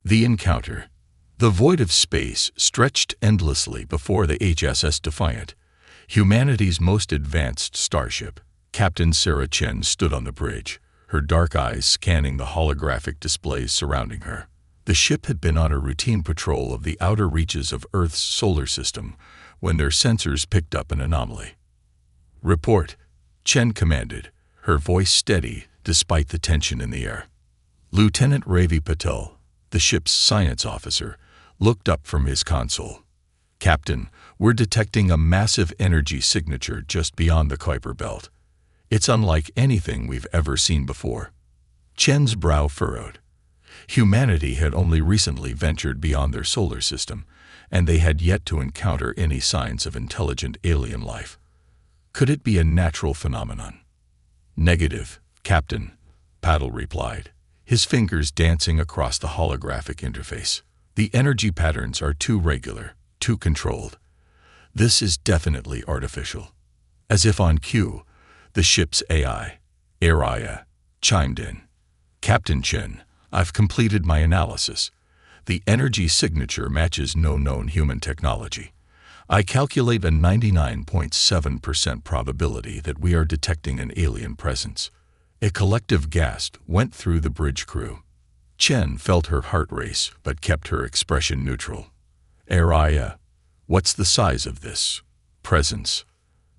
The encounter. The void of space stretched endlessly before the HSS Defiant, humanity's most advanced starship. Captain Sarah Chen stood on the bridge, her dark eyes scanning the holographic displays surrounding her. The ship had been on a routine patrol of the outer reaches of Earth's solar system when their sensors picked up an anomaly. "Report," Chen commanded, her voice steady despite the tension in the air. Lieutenant Ravi Patel, the ship's science officer, looked up from his console. "Captain, we're detecting a massive energy signature just beyond the Kuiper Belt. It's unlike anything we've ever seen before." Chen's brow furrowed. Humanity had only recently ventured beyond their solar system, and they had yet to encounter any signs of intelligent alien life. Could it be a natural phenomenon? "Negative, Captain," Patel replied, his fingers dancing across the holographic interface. "The energy patterns are too regular, too controlled. This is definitely artificial." As if on cue, the ship's AI, Araya, chimed in. "Captain Chen, I've completed my analysis. The energy signature matches no known human technology. I calculate a 99.7% probability that we are detecting an alien presence." A collective gasp went through the bridge crew. Chen felt her heart race but kept her expression neutral. "Araya, what's the size of this presence?"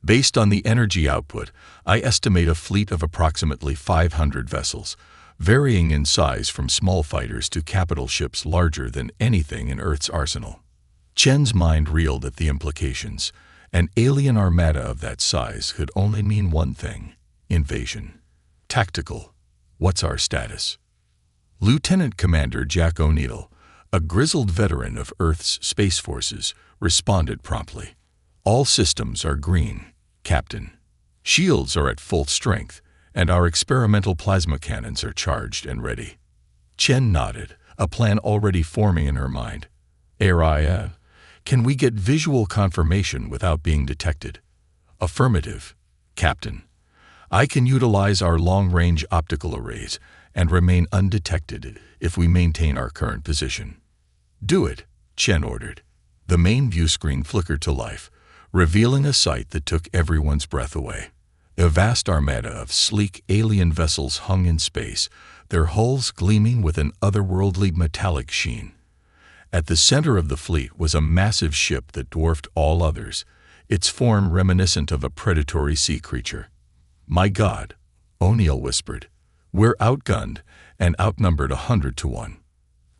"Based on the energy output, I estimate a fleet of approximately 500 vessels, varying in size from small fighters to capital ships larger than anything in Earth's arsenal." Chen's mind reeled at the implications. An alien armada of that size could only mean one thing: invasion. "Tactical. What's our status?" Lieutenant Commander Jack O'Neill, a grizzled veteran of Earth's space forces, responded promptly. "All systems are green, Captain. Shields are at full strength, and our experimental plasma cannons are charged and ready." Chen nodded, a plan already forming in her mind. "Araya, can we get visual confirmation without being detected?" "Affirmative, Captain. I can utilize our long-range optical arrays and remain undetected if we maintain our current position." "Do it," Chen ordered. The main view screen flickered to life, revealing a sight that took everyone's breath away. A vast armada of sleek alien vessels hung in space, their hulls gleaming with an otherworldly metallic sheen. At the center of the fleet was a massive ship that dwarfed all others, its form reminiscent of a predatory sea creature. "My God," O'Neill whispered. "We're outgunned and outnumbered 100-1.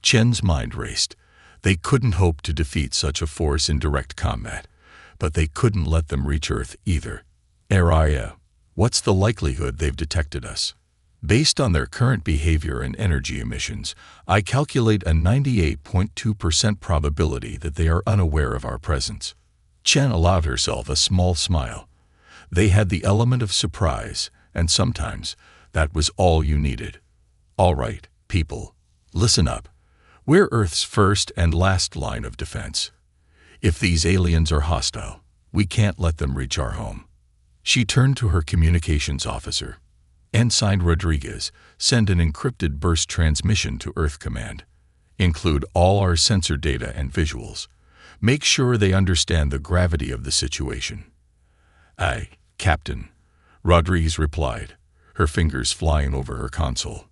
Chen's mind raced. They couldn't hope to defeat such a force in direct combat, but they couldn't let them reach Earth either. "Araya, what's the likelihood they've detected us?" "Based on their current behavior and energy emissions, I calculate a 98.2% probability that they are unaware of our presence." Chen allowed herself a small smile. They had the element of surprise, and sometimes that was all you needed. "All right, people, listen up. We're Earth's first and last line of defense. If these aliens are hostile, we can't let them reach our home." She turned to her communications officer. "Ensign Rodriguez, send an encrypted burst transmission to Earth Command. Include all our sensor data and visuals. Make sure they understand the gravity of the situation." "Aye, Captain," Rodriguez replied, her fingers flying over her console.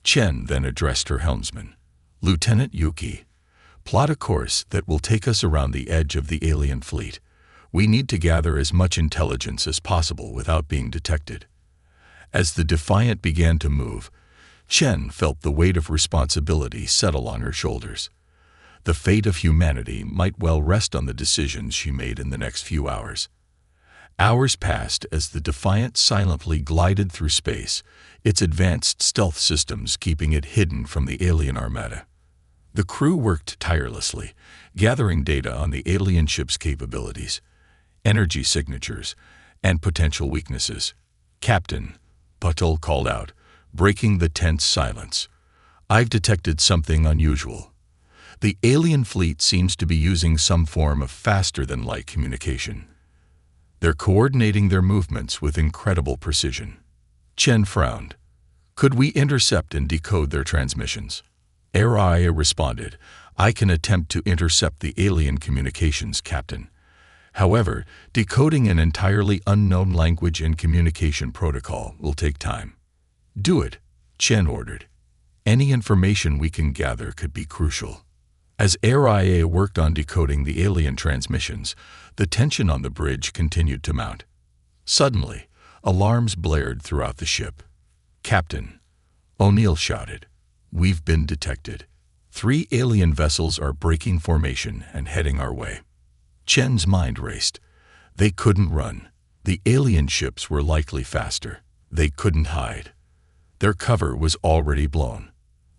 Chen then addressed her helmsman. "Lieutenant Yuki, plot a course that will take us around the edge of the alien fleet. We need to gather as much intelligence as possible without being detected." As the Defiant began to move, Chen felt the weight of responsibility settle on her shoulders. The fate of humanity might well rest on the decisions she made in the next few hours. Hours passed as the Defiant silently glided through space, its advanced stealth systems keeping it hidden from the alien armada. The crew worked tirelessly, gathering data on the alien ship's capabilities, energy signatures, and potential weaknesses. "Captain," Patel called out, breaking the tense silence, "I've detected something unusual. The alien fleet seems to be using some form of faster-than-light communication. They're coordinating their movements with incredible precision." Chen frowned. "Could we intercept and decode their transmissions?" Araya responded, "I can attempt to intercept the alien communications, Captain. However, decoding an entirely unknown language and communication protocol will take time." "Do it," Chen ordered. "Any information we can gather could be crucial." As Araya worked on decoding the alien transmissions, the tension on the bridge continued to mount. Suddenly, alarms blared throughout the ship. "Captain," O'Neill shouted, "we've been detected. 3 alien vessels are breaking formation and heading our way." Chen's mind raced. They couldn't run. The alien ships were likely faster. They couldn't hide. Their cover was already blown.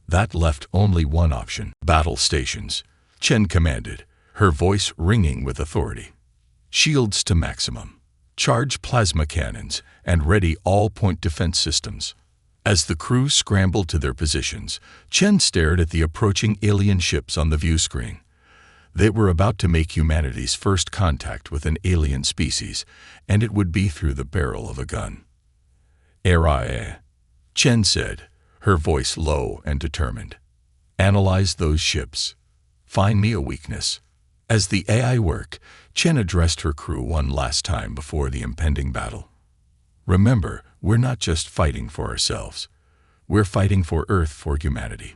That left only one option: battle stations. Chen commanded, her voice ringing with authority. "Shields to maximum. Charge plasma cannons and ready all-point defense systems." As the crew scrambled to their positions, Chen stared at the approaching alien ships on the view screen. They were about to make humanity's first contact with an alien species, and it would be through the barrel of a gun. "Araya," Chen said, her voice low and determined. "Analyze those ships. Find me a weakness." As the AI worked, Chen addressed her crew one last time before the impending battle. "Remember, we're not just fighting for ourselves. We're fighting for Earth, for humanity.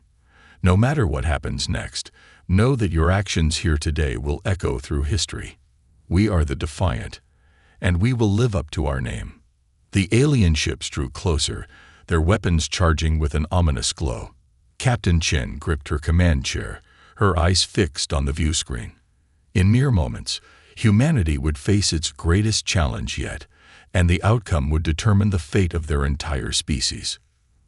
No matter what happens next, know that your actions here today will echo through history. We are the Defiant, and we will live up to our name." The alien ships drew closer, their weapons charging with an ominous glow. Captain Chen gripped her command chair, her eyes fixed on the view screen. In mere moments, humanity would face its greatest challenge yet, and the outcome would determine the fate of their entire species.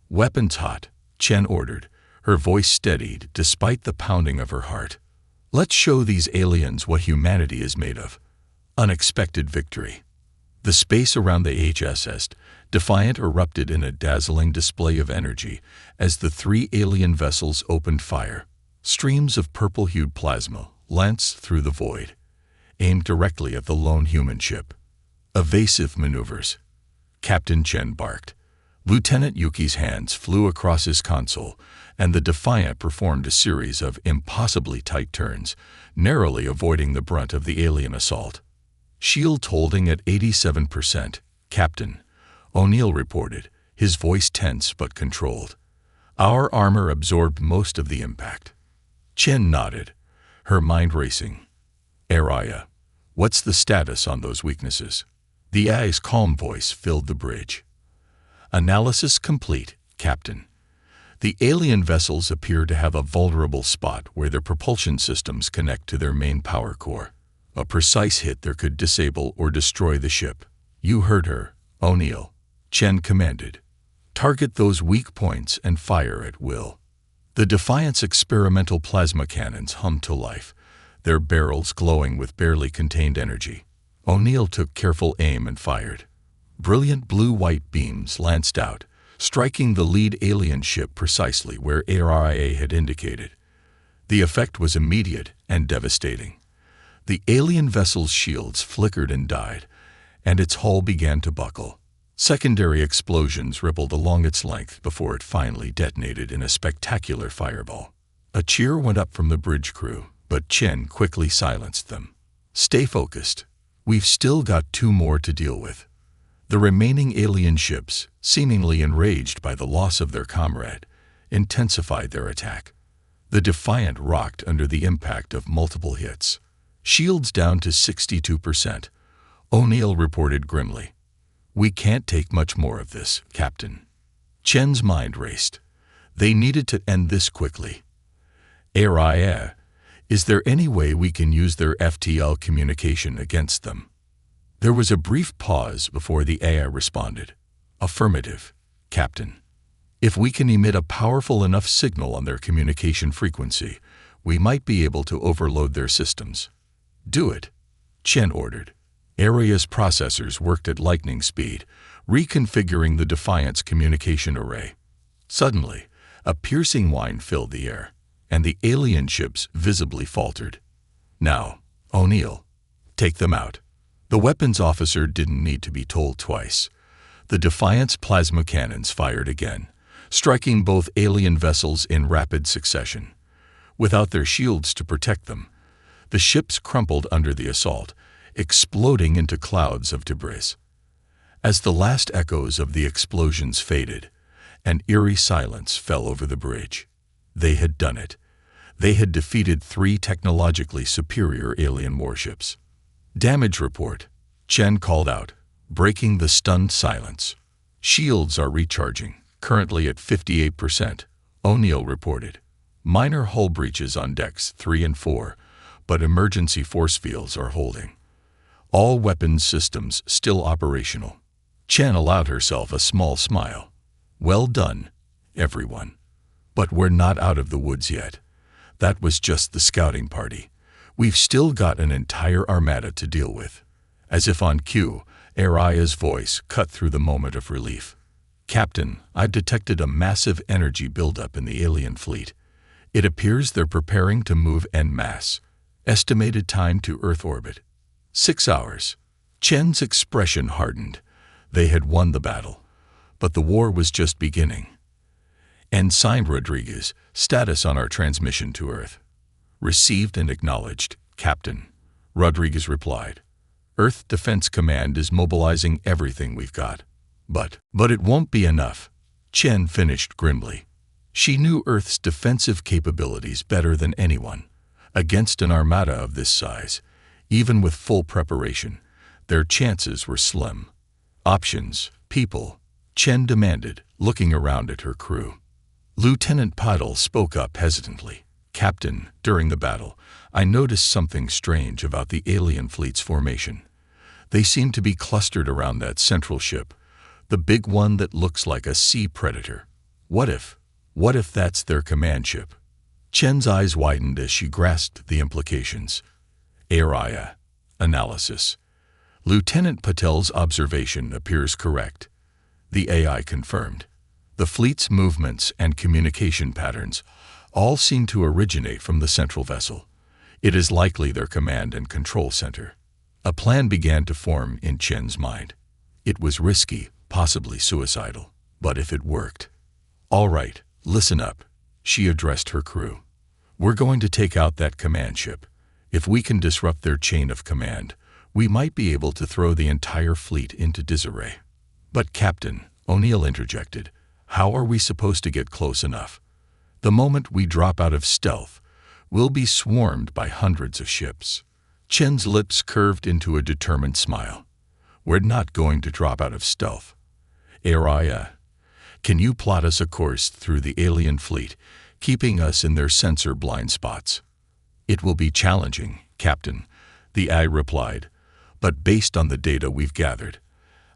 "Weapons hot," Chen ordered, her voice steadied despite the pounding of her heart. "Let's show these aliens what humanity is made of." Unexpected victory. The space around the HSS Defiant erupted in a dazzling display of energy as the 3 alien vessels opened fire. Streams of purple-hued plasma lanced through the void, aimed directly at the lone human ship. "Evasive maneuvers," Captain Chen barked. Lieutenant Yuki's hands flew across his console, and the Defiant performed a series of impossibly tight turns, narrowly avoiding the brunt of the alien assault. "Shield holding at 87%, Captain," O'Neill reported, his voice tense but controlled. "Our armor absorbed most of the impact." Chen nodded, her mind racing. "Araya, what's the status on those weaknesses?" The AI's calm voice filled the bridge. "Analysis complete, Captain. The alien vessels appear to have a vulnerable spot where their propulsion systems connect to their main power core. A precise hit there could disable or destroy the ship." "You heard her, O'Neill," Chen commanded. "Target those weak points and fire at will." The Defiant's experimental plasma cannons hummed to life, their barrels glowing with barely contained energy. O'Neill took careful aim and fired. Brilliant blue-white beams lanced out, striking the lead alien ship precisely where Araya had indicated. The effect was immediate and devastating. The alien vessel's shields flickered and died, and its hull began to buckle. Secondary explosions rippled along its length before it finally detonated in a spectacular fireball. A cheer went up from the bridge crew, but Chen quickly silenced them. "Stay focused. We've still got 2 more to deal with." The remaining alien ships, seemingly enraged by the loss of their comrade, intensified their attack. The Defiant rocked under the impact of multiple hits. "Shields down to 62%, O'Neill reported grimly. "We can't take much more of this, Captain." Chen's mind raced. They needed to end this quickly. "Araya, is there any way we can use their FTL communication against them?" There was a brief pause before the AI responded. "Affirmative, Captain. If we can emit a powerful enough signal on their communication frequency, we might be able to overload their systems." "Do it," Chen ordered. Araya's processors worked at lightning speed, reconfiguring the Defiant's communication array. Suddenly, a piercing whine filled the air, and the alien ships visibly faltered. "Now, O'Neill, take them out." The weapons officer didn't need to be told twice. The Defiant's plasma cannons fired again, striking both alien vessels in rapid succession. Without their shields to protect them, the ships crumpled under the assault, exploding into clouds of debris. As the last echoes of the explosions faded, an eerie silence fell over the bridge. They had done it. They had defeated 3 technologically superior alien warships. "Damage report," Chen called out, breaking the stunned silence. "Shields are recharging, currently at 58%, O'Neill reported. "Minor hull breaches on decks 3 and 4, but emergency force fields are holding. All weapons systems still operational." Chen allowed herself a small smile. "Well done, everyone. But we're not out of the woods yet. That was just the scouting party. We've still got an entire armada to deal with." As if on cue, Araya's voice cut through the moment of relief. "Captain, I've detected a massive energy buildup in the alien fleet. It appears they're preparing to move en masse. Estimated time to Earth orbit: 6 hours. Chen's expression hardened. They had won the battle, but the war was just beginning. "Ensign Rodriguez, status on our transmission to Earth." "Received and acknowledged, Captain," Rodriguez replied. "Earth Defense Command is mobilizing everything we've got. But it won't be enough," Chen finished grimly. She knew Earth's defensive capabilities better than anyone. Against an armada of this size, even with full preparation, their chances were slim. "Options, people," Chen demanded, looking around at her crew. Lieutenant Paddle spoke up hesitantly. "Captain, during the battle, I noticed something strange about the alien fleet's formation. They seem to be clustered around that central ship, the big one that looks like a sea predator. What if that's their command ship?" Chen's eyes widened as she grasped the implications. "Araya. Analysis. Lieutenant Patel's observation appears correct," the AI confirmed. "The fleet's movements and communication patterns all seem to originate from the central vessel. It is likely their command and control center." A plan began to form in Chen's mind. It was risky, possibly suicidal, but if it worked... "All right, listen up," she addressed her crew. "We're going to take out that command ship. If we can disrupt their chain of command, we might be able to throw the entire fleet into disarray." "But Captain," O'Neill interjected, "how are we supposed to get close enough? The moment we drop out of stealth, we'll be swarmed by hundreds of ships." Chen's lips curved into a determined smile. "We're not going to drop out of stealth. Araya, can you plot us a course through the alien fleet, keeping us in their sensor blind spots?" "It will be challenging, Captain," the AI replied, "but based on the data we've gathered,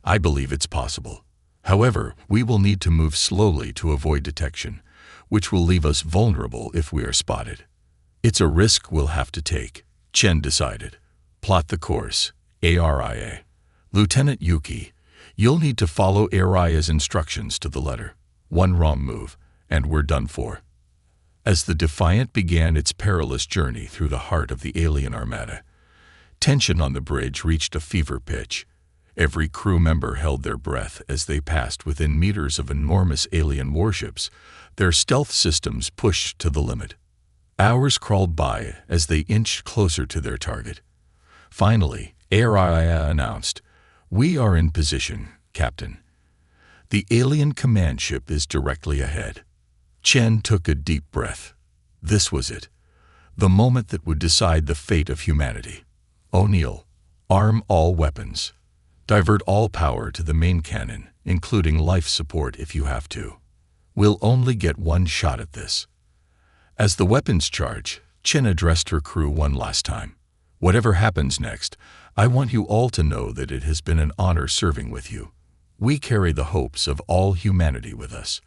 I believe it's possible. However, we will need to move slowly to avoid detection, which will leave us vulnerable if we are spotted." "It's a risk we'll have to take," Chen decided. "Plot the course, Aria. Lieutenant Yuki, you'll need to follow Araya's instructions to the letter. One wrong move, and we're done for." As the Defiant began its perilous journey through the heart of the alien armada, tension on the bridge reached a fever pitch. Every crew member held their breath as they passed within meters of enormous alien warships, their stealth systems pushed to the limit. Hours crawled by as they inched closer to their target. Finally, Araya announced, "We are in position, Captain. The alien command ship is directly ahead." Chen took a deep breath. This was it, the moment that would decide the fate of humanity. "O'Neill, arm all weapons. Divert all power to the main cannon, including life support if you have to. We'll only get one shot at this." As the weapons charge, Chen addressed her crew one last time. "Whatever happens next, I want you all to know that it has been an honor serving with you. We carry the hopes of all humanity with us.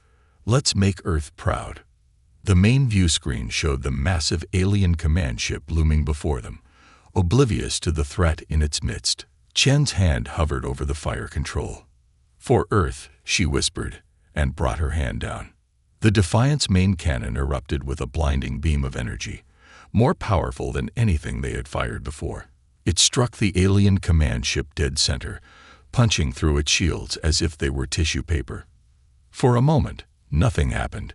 Let's make Earth proud." The main view screen showed the massive alien command ship looming before them, oblivious to the threat in its midst. Chen's hand hovered over the fire control. "For Earth," she whispered, and brought her hand down. The Defiant's main cannon erupted with a blinding beam of energy, more powerful than anything they had fired before. It struck the alien command ship dead center, punching through its shields as if they were tissue paper. For a moment, Nothing happened.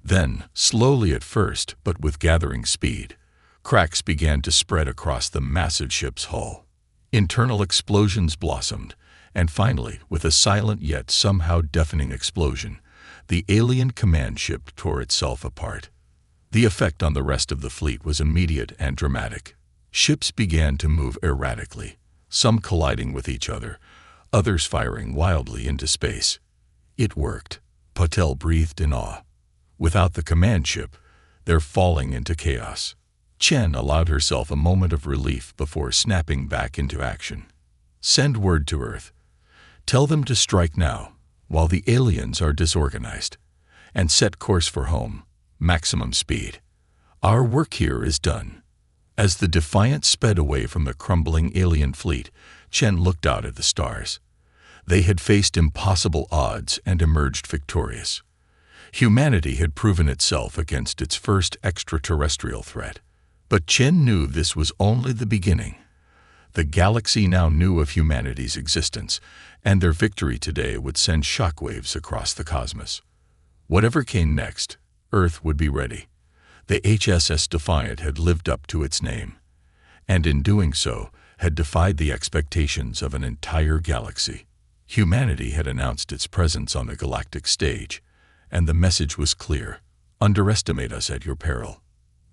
Then, slowly at first, but with gathering speed, cracks began to spread across the massive ship's hull. Internal explosions blossomed, and finally, with a silent yet somehow deafening explosion, the alien command ship tore itself apart. The effect on the rest of the fleet was immediate and dramatic. Ships began to move erratically, some colliding with each other, others firing wildly into space. It worked. Patel breathed in awe. Without the command ship, they're falling into chaos. Chen allowed herself a moment of relief before snapping back into action. Send word to Earth. Tell them to strike now, while the aliens are disorganized, and set course for home, maximum speed. Our work here is done. As the Defiant sped away from the crumbling alien fleet, Chen looked out at the stars. They had faced impossible odds and emerged victorious. Humanity had proven itself against its first extraterrestrial threat. But Chen knew this was only the beginning. The galaxy now knew of humanity's existence, and their victory today would send shockwaves across the cosmos. Whatever came next, Earth would be ready. The HSS Defiant had lived up to its name, and in doing so, had defied the expectations of an entire galaxy. Humanity had announced its presence on the galactic stage, and the message was clear: underestimate us at your peril.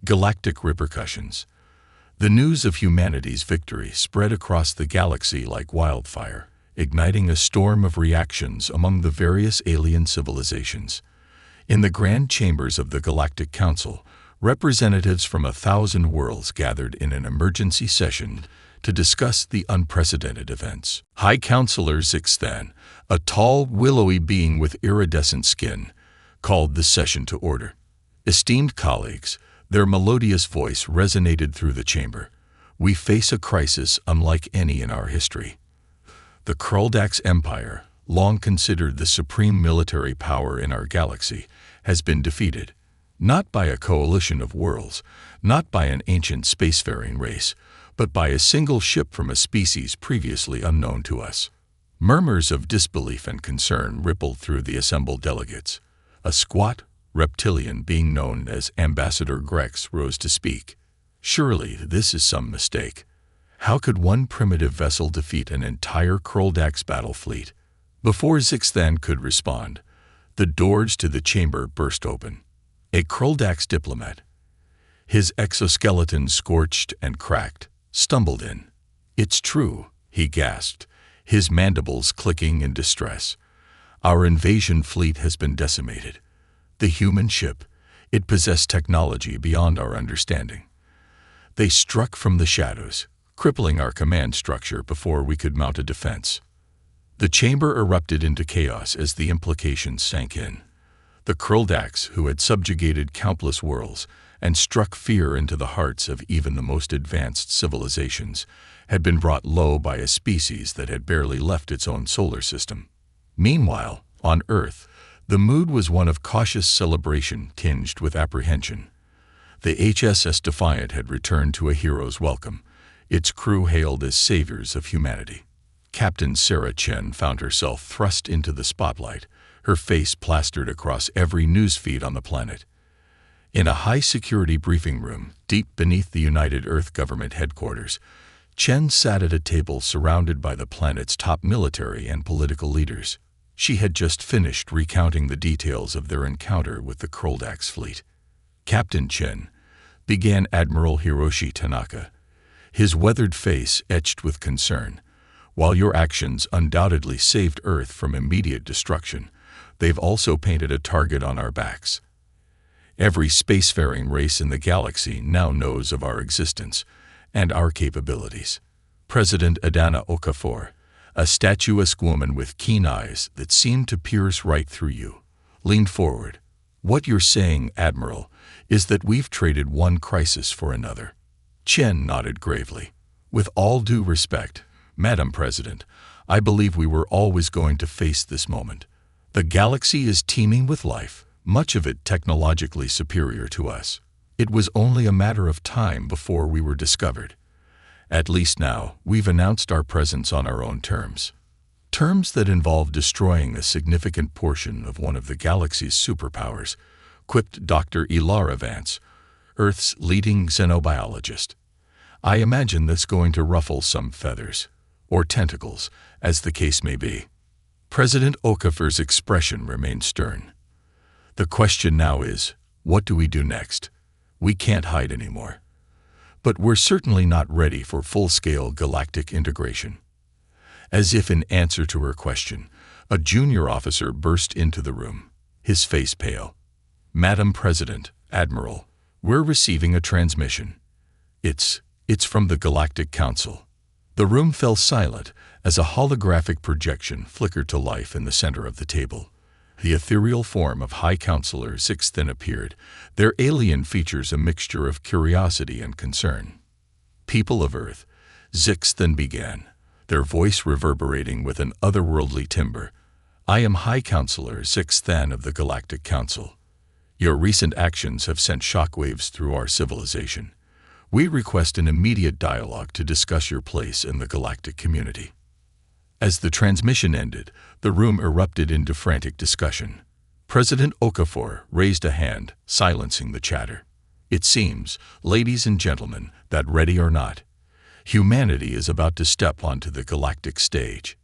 Galactic repercussions. The news of humanity's victory spread across the galaxy like wildfire, igniting a storm of reactions among the various alien civilizations. In the grand chambers of the Galactic Council, representatives from 1,000 worlds gathered in an emergency session to discuss the unprecedented events. High Counselor Zixthan, a tall, willowy being with iridescent skin, called the session to order. Esteemed colleagues, their melodious voice resonated through the chamber. We face a crisis unlike any in our history. The Kruldax Empire, long considered the supreme military power in our galaxy, has been defeated. Not by a coalition of worlds, not by an ancient spacefaring race, but by a single ship from a species previously unknown to us. Murmurs of disbelief and concern rippled through the assembled delegates. A squat, reptilian being known as Ambassador Grex rose to speak. Surely this is some mistake. How could one primitive vessel defeat an entire Kruldax battle fleet? Before Zixthan could respond, the doors to the chamber burst open. A Kruldax diplomat, his exoskeleton scorched and cracked, stumbled in. It's true, he gasped, his mandibles clicking in distress. Our invasion fleet has been decimated. The human ship, it possessed technology beyond our understanding. They struck from the shadows, crippling our command structure before we could mount a defense. The chamber erupted into chaos as the implications sank in. The Kruldax, who had subjugated countless worlds and struck fear into the hearts of even the most advanced civilizations, had been brought low by a species that had barely left its own solar system. Meanwhile, on Earth, the mood was one of cautious celebration tinged with apprehension. The HSS Defiant had returned to a hero's welcome, its crew hailed as saviors of humanity. Captain Sarah Chen found herself thrust into the spotlight, her face plastered across every news feed on the planet. In a high-security briefing room, deep beneath the United Earth Government headquarters, Chen sat at a table surrounded by the planet's top military and political leaders. She had just finished recounting the details of their encounter with the Kruldax fleet. Captain Chen, began Admiral Hiroshi Tanaka, his weathered face etched with concern. While your actions undoubtedly saved Earth from immediate destruction, they've also painted a target on our backs. Every spacefaring race in the galaxy now knows of our existence and our capabilities. President Adana Okafor, a statuesque woman with keen eyes that seemed to pierce right through you, leaned forward. What you're saying, Admiral, is that we've traded one crisis for another. Chen nodded gravely. With all due respect, Madam President, I believe we were always going to face this moment. The galaxy is teeming with life, much of it technologically superior to us. It was only a matter of time before we were discovered. At least now, we've announced our presence on our own terms. terms that involve destroying a significant portion of one of the galaxy's superpowers, quipped Dr. Elara Vance, Earth's leading xenobiologist. I imagine that's going to ruffle some feathers, or tentacles, as the case may be. President Okafor's expression remained stern. The question now is, what do we do next? We can't hide anymore. But we're certainly not ready for full-scale galactic integration. As if in answer to her question, a junior officer burst into the room, his face pale. Madam President, Admiral, we're receiving a transmission. It's from the Galactic Council. The room fell silent as a holographic projection flickered to life in the center of the table. The ethereal form of High Counselor Sixthen appeared, their alien features a mixture of curiosity and concern. People of Earth, Sixthen began, their voice reverberating with an otherworldly timbre. I am High Counselor Sixthen of the Galactic Council. Your recent actions have sent shockwaves through our civilization. We request an immediate dialogue to discuss your place in the galactic community. As the transmission ended, the room erupted into frantic discussion. President Okafor raised a hand, silencing the chatter. It seems, ladies and gentlemen, that ready or not, humanity is about to step onto the galactic stage.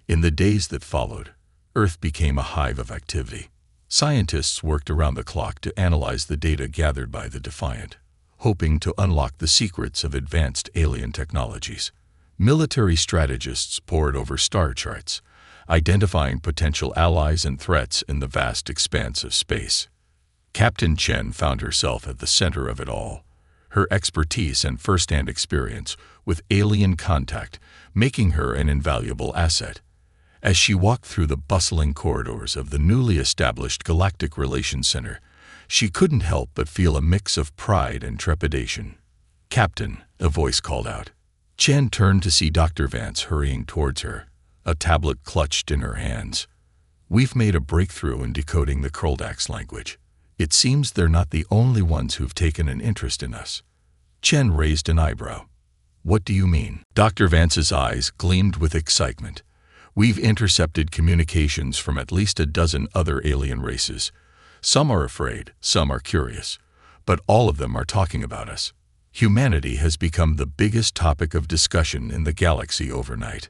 In the days that followed, Earth became a hive of activity. Scientists worked around the clock to analyze the data gathered by the Defiant, hoping to unlock the secrets of advanced alien technologies. Military strategists pored over star charts, identifying potential allies and threats in the vast expanse of space. Captain Chen found herself at the center of it all, her expertise and first-hand experience with alien contact making her an invaluable asset. As she walked through the bustling corridors of the newly established Galactic Relations Center, she couldn't help but feel a mix of pride and trepidation. Captain, a voice called out. Chen turned to see Dr. Vance hurrying towards her, a tablet clutched in her hands. We've made a breakthrough in decoding the Kroldax language. It seems they're not the only ones who've taken an interest in us. Chen raised an eyebrow. What do you mean? Dr. Vance's eyes gleamed with excitement. We've intercepted communications from at least a dozen other alien races. Some are afraid, some are curious, but all of them are talking about us. Humanity has become the biggest topic of discussion in the galaxy overnight.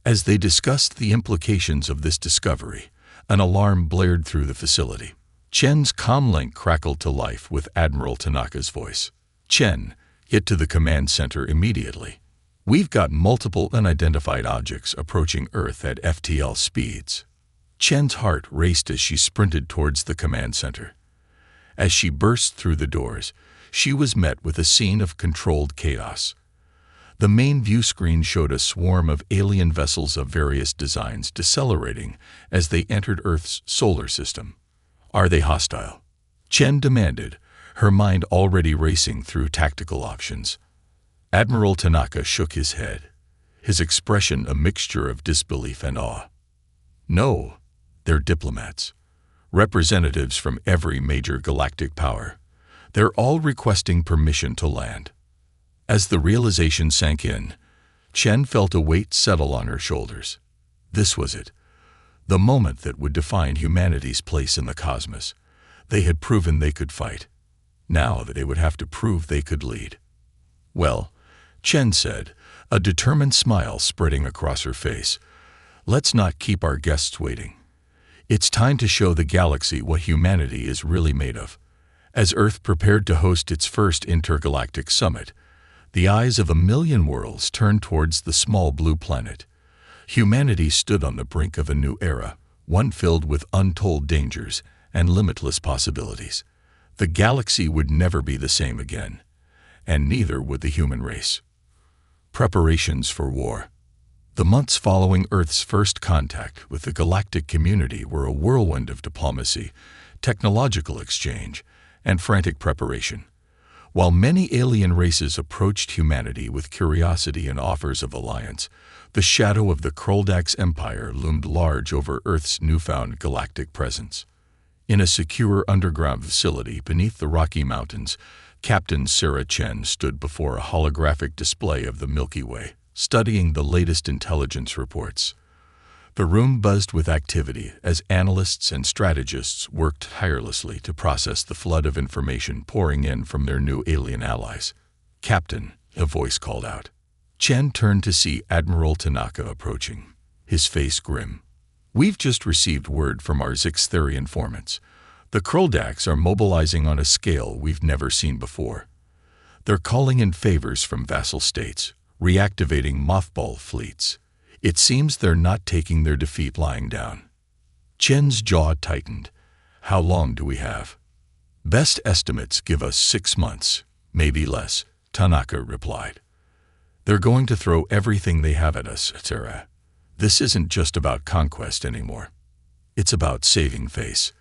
As they discussed the implications of this discovery, an alarm blared through the facility. Chen's comlink crackled to life with Admiral Tanaka's voice. Chen, get to the command center immediately. We've got multiple unidentified objects approaching Earth at FTL speeds. Chen's heart raced as she sprinted towards the command center. As she burst through the doors, she was met with a scene of controlled chaos. The main view screen showed a swarm of alien vessels of various designs decelerating as they entered Earth's solar system. Are they hostile? Chen demanded, her mind already racing through tactical options. Admiral Tanaka shook his head, his expression a mixture of disbelief and awe. No, they're diplomats, representatives from every major galactic power. They're all requesting permission to land. As the realization sank in, Chen felt a weight settle on her shoulders. This was it, the moment that would define humanity's place in the cosmos. They had proven they could fight. Now they would have to prove they could lead. Well, Chen said, a determined smile spreading across her face, let's not keep our guests waiting. It's time to show the galaxy what humanity is really made of. As Earth prepared to host its first intergalactic summit, the eyes of a million worlds turned towards the small blue planet. Humanity stood on the brink of a new era, one filled with untold dangers and limitless possibilities. The galaxy would never be the same again, and neither would the human race. Preparations for war. The months following Earth's first contact with the galactic community were a whirlwind of diplomacy, technological exchange, and frantic preparation. While many alien races approached humanity with curiosity and offers of alliance, the shadow of the Kroldax Empire loomed large over Earth's newfound galactic presence. In a secure underground facility beneath the Rocky Mountains, Captain Sarah Chen stood before a holographic display of the Milky Way, studying the latest intelligence reports. The room buzzed with activity as analysts and strategists worked tirelessly to process the flood of information pouring in from their new alien allies. "Captain," a voice called out. Chen turned to see Admiral Tanaka approaching, his face grim. "We've just received word from our Zixtheri informants. The Kroldax are mobilizing on a scale we've never seen before. They're calling in favors from vassal states, reactivating mothball fleets. It seems they're not taking their defeat lying down." Chen's jaw tightened. "How long do we have?" "Best estimates give us 6 months, maybe less," Tanaka replied. "They're going to throw everything they have at us, Sarah. This isn't just about conquest anymore. It's about saving face.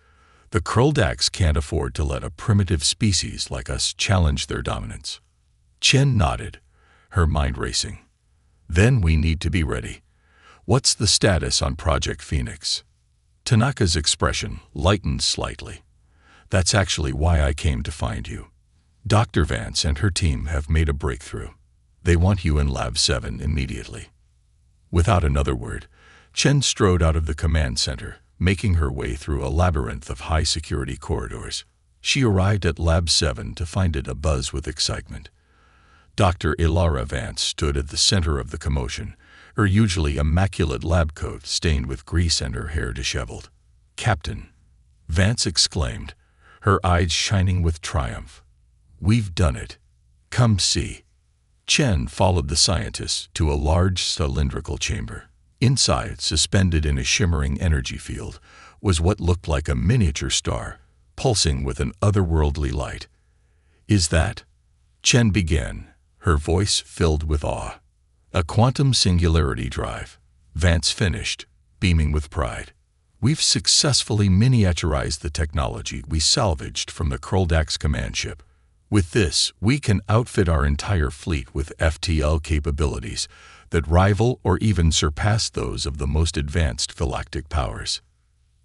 The Kroldax can't afford to let a primitive species like us challenge their dominance." Chen nodded, her mind racing. "Then we need to be ready. What's the status on Project Phoenix?" Tanaka's expression lightened slightly. "That's actually why I came to find you. Dr. Vance and her team have made a breakthrough. They want you in Lab 7 immediately." Without another word, Chen strode out of the command center, making her way through a labyrinth of high-security corridors. She arrived at Lab 7 to find it abuzz with excitement. Dr. Ilara Vance stood at the center of the commotion, her usually immaculate lab coat stained with grease and her hair disheveled. "Captain," Vance exclaimed, her eyes shining with triumph. "We've done it. Come see." Chen followed the scientist to a large cylindrical chamber. Inside, suspended in a shimmering energy field, was what looked like a miniature star, pulsing with an otherworldly light. "Is that?" Chen began, her voice filled with awe. "A quantum singularity drive," Vance finished, beaming with pride. "We've successfully miniaturized the technology we salvaged from the Kroldax command ship. With this, we can outfit our entire fleet with FTL capabilities that rival or even surpass those of the most advanced galactic powers."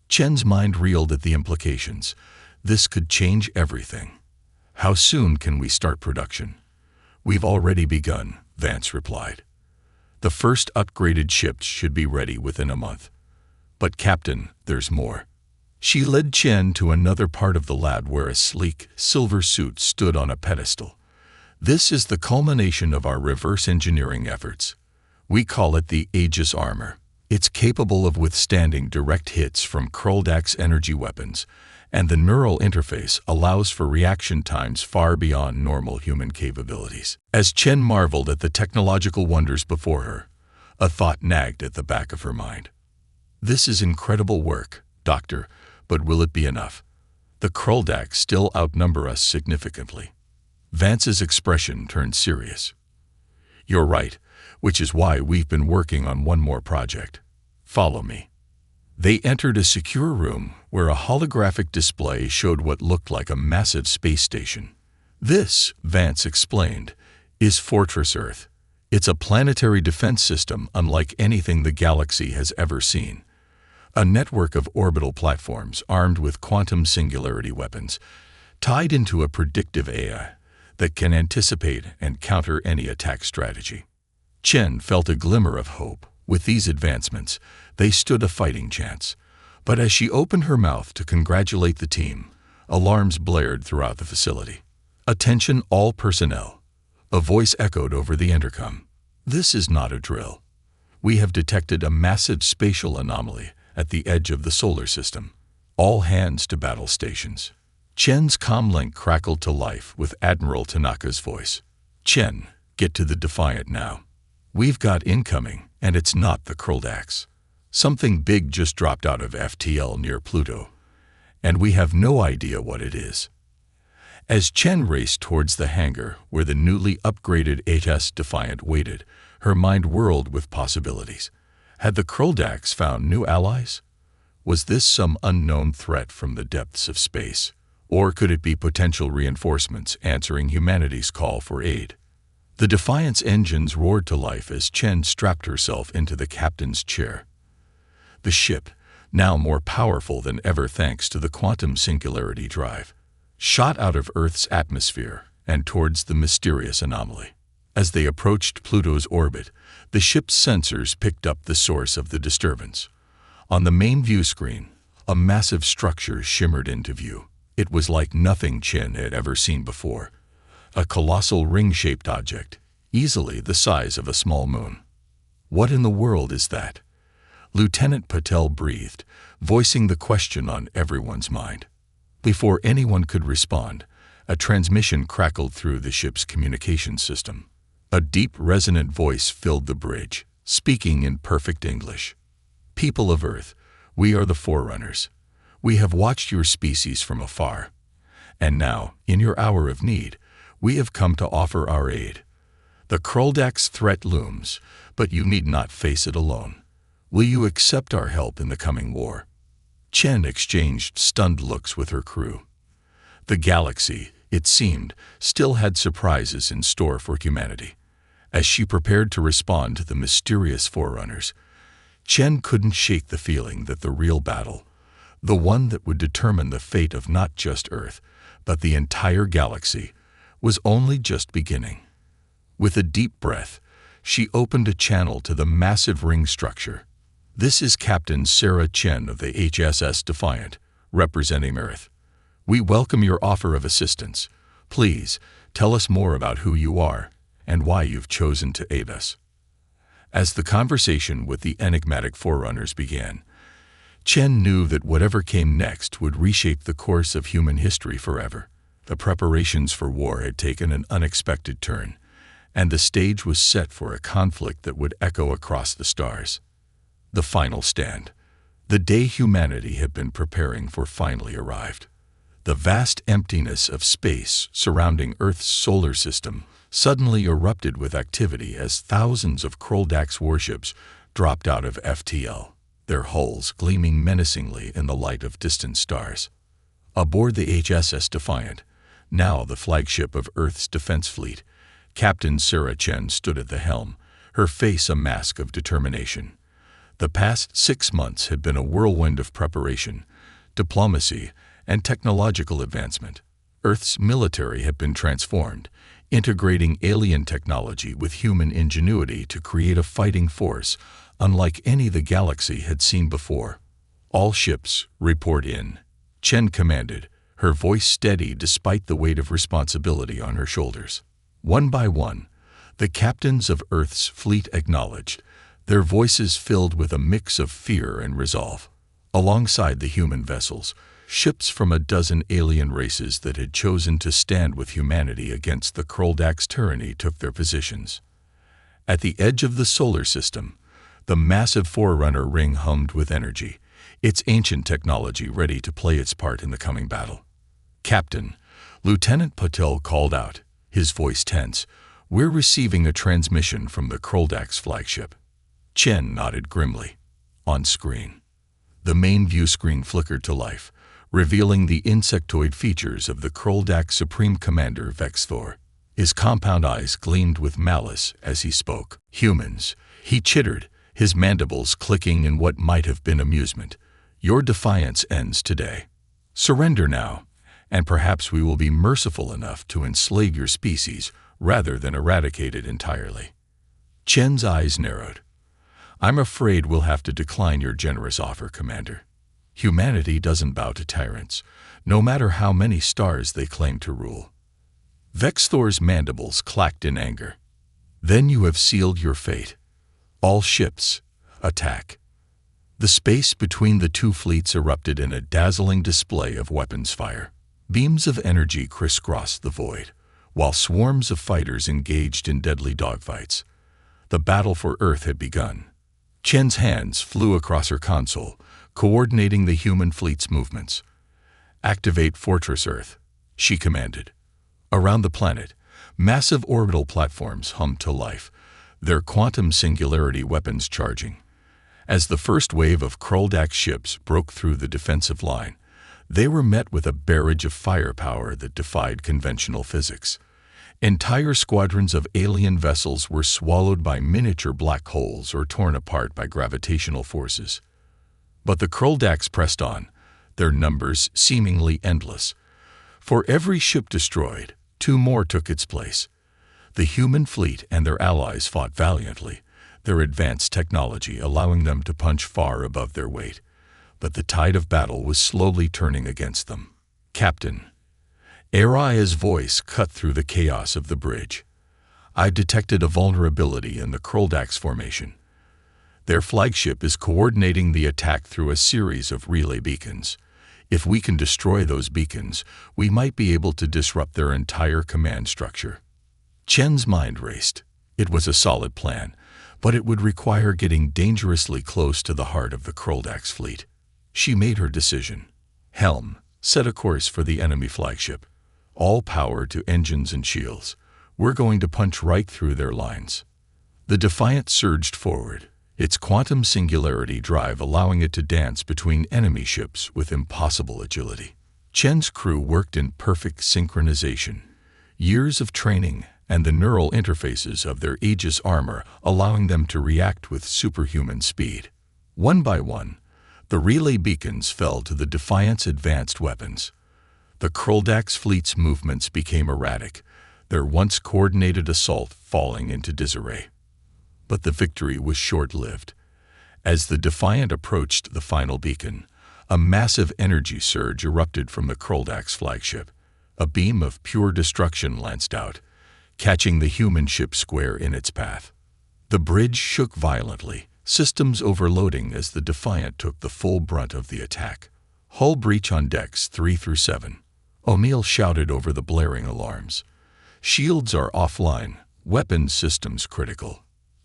Chen's mind reeled at the implications. This could change everything. "How soon can we start production?" "We've already begun," Vance replied. "The first upgraded ships should be ready within a month." "But Captain, there's more." She led Chen to another part of the lab where a sleek, silver suit stood on a pedestal. "This is the culmination of our reverse engineering efforts. We call it the Aegis armor. It's capable of withstanding direct hits from Kroldax energy weapons, and the neural interface allows for reaction times far beyond normal human capabilities." As Chen marveled at the technological wonders before her, a thought nagged at the back of her mind. "This is incredible work, Doctor, but will it be enough? The Kroldax still outnumber us significantly." Vance's expression turned serious. "You're right, which is why we've been working on one more project. Follow me." They entered a secure room where a holographic display showed what looked like a massive space station. "This," Vance explained, "is Fortress Earth. It's a planetary defense system unlike anything the galaxy has ever seen. A network of orbital platforms armed with quantum singularity weapons, tied into a predictive AI that can anticipate and counter any attack strategy." Chen felt a glimmer of hope. With these advancements, they stood a fighting chance. But as she opened her mouth to congratulate the team, alarms blared throughout the facility. "Attention all personnel," a voice echoed over the intercom. "This is not a drill. We have detected a massive spatial anomaly at the edge of the solar system. All hands to battle stations." Chen's comlink crackled to life with Admiral Tanaka's voice. "Chen, get to the Defiant now. We've got incoming, and it's not the Kroldax. Something big just dropped out of FTL near Pluto, and we have no idea what it is." As Chen raced towards the hangar where the newly upgraded HS Defiant waited, her mind whirled with possibilities. Had the Kroldax found new allies? Was this some unknown threat from the depths of space? Or could it be potential reinforcements answering humanity's call for aid? The Defiant's engines roared to life as Chen strapped herself into the captain's chair. The ship, now more powerful than ever thanks to the quantum singularity drive, shot out of Earth's atmosphere and towards the mysterious anomaly. As they approached Pluto's orbit, the ship's sensors picked up the source of the disturbance, On the main view screen, a massive structure shimmered into view. It was like nothing Chen had ever seen before. A colossal ring-shaped object, easily the size of a small moon. What in the world is that? Lieutenant Patel breathed, voicing the question on everyone's mind. Before anyone could respond, a transmission crackled through the ship's communication system. A deep, resonant voice filled the bridge, speaking in perfect English. "People of Earth, we are the Forerunners. We have watched your species from afar. And now, in your hour of need, we have come to offer our aid. The Kroldax threat looms, but you need not face it alone. Will you accept our help in the coming war?" Chen exchanged stunned looks with her crew. The galaxy, it seemed, still had surprises in store for humanity. As she prepared to respond to the mysterious Forerunners, Chen couldn't shake the feeling that the real battle, the one that would determine the fate of not just Earth, but the entire galaxy, was only just beginning. With a deep breath, she opened a channel to the massive ring structure. "This is Captain Sarah Chen of the HSS Defiant, representing Earth. We welcome your offer of assistance. Please, tell us more about who you are and why you've chosen to aid us." As the conversation with the enigmatic Forerunners began, Chen knew that whatever came next would reshape the course of human history forever. The preparations for war had taken an unexpected turn, and the stage was set for a conflict that would echo across the stars. The final stand, the day humanity had been preparing for, finally arrived. The vast emptiness of space surrounding Earth's solar system suddenly erupted with activity as thousands of Kroldax warships dropped out of FTL, their hulls gleaming menacingly in the light of distant stars. Aboard the HSS Defiant, now the flagship of Earth's defense fleet, Captain Sarah Chen stood at the helm, her face a mask of determination. The past 6 months had been a whirlwind of preparation, diplomacy, and technological advancement. Earth's military had been transformed, integrating alien technology with human ingenuity to create a fighting force unlike any the galaxy had seen before. "All ships, report in," Chen commanded, her voice steady despite the weight of responsibility on her shoulders. One by one, the captains of Earth's fleet acknowledged, their voices filled with a mix of fear and resolve. Alongside the human vessels, ships from a dozen alien races that had chosen to stand with humanity against the Kroldax tyranny took their positions. At the edge of the solar system, the massive Forerunner ring hummed with energy, its ancient technology ready to play its part in the coming battle. "Captain," Lieutenant Patel called out, his voice tense, "we're receiving a transmission from the Kroldax flagship." Chen nodded grimly. On screen, the main view screen flickered to life, revealing the insectoid features of the Kroldax Supreme Commander Vexthor. His compound eyes gleamed with malice as he spoke. "Humans," he chittered, his mandibles clicking in what might have been amusement. "Your defiance ends today. Surrender now, and perhaps we will be merciful enough to enslave your species rather than eradicate it entirely." Chen's eyes narrowed. "I'm afraid we'll have to decline your generous offer, Commander. Humanity doesn't bow to tyrants, no matter how many stars they claim to rule." Vexthor's mandibles clacked in anger. "Then you have sealed your fate. All ships, attack." The space between the two fleets erupted in a dazzling display of weapons fire. Beams of energy crisscrossed the void, while swarms of fighters engaged in deadly dogfights. The battle for Earth had begun. Chen's hands flew across her console, coordinating the human fleet's movements. "Activate Fortress Earth," she commanded. Around the planet, massive orbital platforms hummed to life, their quantum singularity weapons charging. As the first wave of Kroldax ships broke through the defensive line, they were met with a barrage of firepower that defied conventional physics. Entire squadrons of alien vessels were swallowed by miniature black holes or torn apart by gravitational forces. But the Kroldax pressed on, their numbers seemingly endless. For every ship destroyed, 2 more took its place. The human fleet and their allies fought valiantly, their advanced technology allowing them to punch far above their weight. But the tide of battle was slowly turning against them. "Captain," Aria's voice cut through the chaos of the bridge. "I've detected a vulnerability in the Kroldax formation. Their flagship is coordinating the attack through a series of relay beacons. If we can destroy those beacons, we might be able to disrupt their entire command structure." Chen's mind raced. It was a solid plan, but it would require getting dangerously close to the heart of the Kroldax fleet. She made her decision. "Helm, set a course for the enemy flagship. All power to engines and shields. We're going to punch right through their lines." The Defiant surged forward, its quantum singularity drive allowing it to dance between enemy ships with impossible agility. Chen's crew worked in perfect synchronization. Years of training and the neural interfaces of their Aegis armor allowing them to react with superhuman speed. One by one, the relay beacons fell to the Defiant's advanced weapons. The Kroldax fleet's movements became erratic, their once coordinated assault falling into disarray. But the victory was short-lived. As the Defiant approached the final beacon, a massive energy surge erupted from the Kroldax flagship. A beam of pure destruction lanced out, catching the human ship square in its path. The bridge shook violently, systems overloading as the Defiant took the full brunt of the attack. "Hull breach on decks 3 through 7. O'Neill shouted over the blaring alarms. "Shields are offline, weapons systems critical."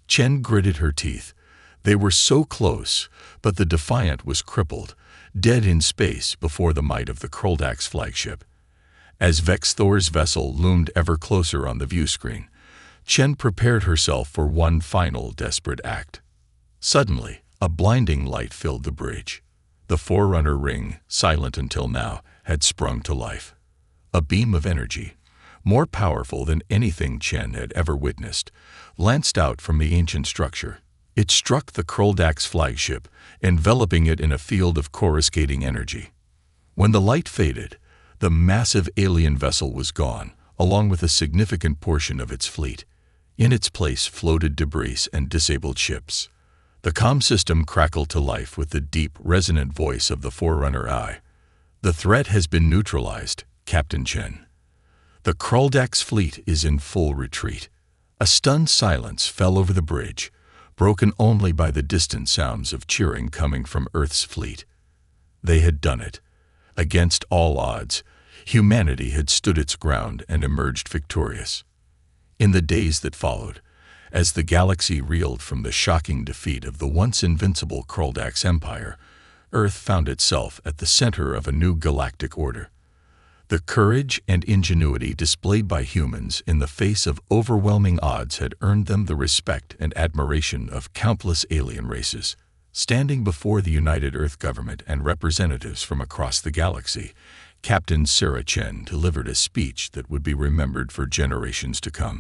Chen gritted her teeth. They were so close, but the Defiant was crippled, dead in space before the might of the Kroldax flagship. As Vexthor's vessel loomed ever closer on the view screen, Chen prepared herself for one final desperate act. Suddenly, a blinding light filled the bridge. The Forerunner ring, silent until now, had sprung to life. A beam of energy, more powerful than anything Chen had ever witnessed, lanced out from the ancient structure. It struck the Kroldax flagship, enveloping it in a field of coruscating energy. When the light faded, the massive alien vessel was gone, along with a significant portion of its fleet. In its place floated debris and disabled ships. The comm system crackled to life with the deep, resonant voice of the Forerunner Eye. "The threat has been neutralized, Captain Chen. The Kroldax fleet is in full retreat." A stunned silence fell over the bridge, broken only by the distant sounds of cheering coming from Earth's fleet. They had done it. Against all odds, humanity had stood its ground and emerged victorious. In the days that followed, as the galaxy reeled from the shocking defeat of the once invincible Kroldax Empire, Earth found itself at the center of a new galactic order. The courage and ingenuity displayed by humans in the face of overwhelming odds had earned them the respect and admiration of countless alien races. Standing before the United Earth government and representatives from across the galaxy, Captain Sarah Chen delivered a speech that would be remembered for generations to come.